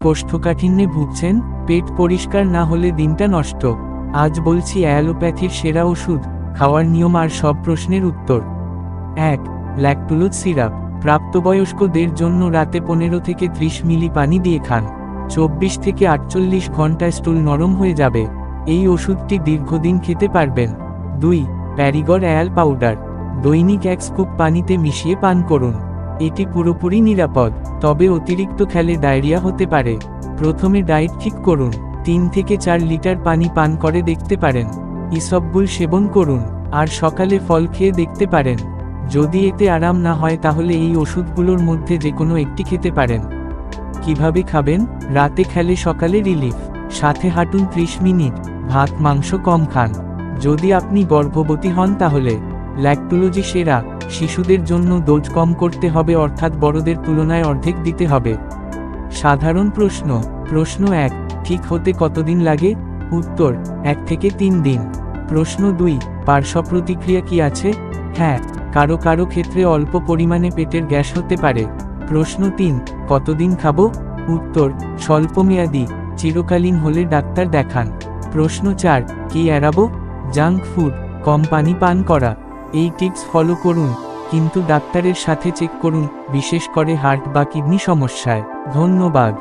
কোষ্ঠকাঠিন্যে ভুগছেন, পেট পরিষ্কার না হলে দিনটা নষ্ট। আজ বলছি অ্যালোপ্যাথির সেরা ওষুধ, খাওয়ার নিয়ম আর সব প্রশ্নের উত্তর। 1. Lactulose syrup. প্রাপ্তবয়স্কদের জন্য রাতে 15 থেকে 30 মিলি পানি দিয়ে খান। 24 থেকে 48 ঘন্টায় স্টুল নরম হয়ে যাবে। এই ওষুধটি দীর্ঘদিন খেতে পারবেন। 2. প্যারিগর অ্যাল পাউডার। দৈনিক 1 স্কুপ পানিতে মিশিয়ে পান করুন। এটি পুরোপুরি নিরাপদ, তবে অতিরিক্ত খেলে ডায়রিয়া হতে পারে। প্রথমে ডায়েট ঠিক করুন, 3 থেকে 4 লিটার পানি পান করে দেখতে পারেন। ইসবগুল সেবন করুন, আর সকালে ফল খেয়ে দেখতে পারেন। যদি এতে আরাম না হয় তাহলে এই ওষুধগুলোর মধ্যে যে কোনো একটি খেতে পারেন। কিভাবে খাবেন? রাতে খেলে সকালে রিলিফ। সাথে হাঁটুন 30 মিনিট। ভাত মাংস কম খান। যদি আপনি গর্ভবতী হন তাহলে ল্যাকটুলোজি সেরা। শিশুদের জন্য ডোজ কম করতে হবে, অর্থাৎ বড়দের তুলনায় অর্ধেক দিতে হবে। সাধারণ প্রশ্ন। প্রশ্ন 1. ঠিক হতে কতদিন লাগে? উত্তর: 1 থেকে 3 দিন। প্রশ্ন 2. পার্শ্ব প্রতিক্রিয়া কি আছে? হ্যাঁ, কারো কারো ক্ষেত্রে অল্প পরিমাণে পেটের গ্যাস হতে পারে। প্রশ্ন 3. কতদিন খাবো? উত্তর: স্বল্পমেয়াদী। চিরকালীন হলে ডাক্তার দেখান। প্রশ্ন 4. কি এড়াবো? জাঙ্ক ফুড, কম পানি পান করা। এই টিপস ফলো করুন, কিন্তু ডাক্তারের সাথে চেক করুন, বিশেষ করে হার্ট বা কিডনি সমস্যায়। ধন্যবাদ।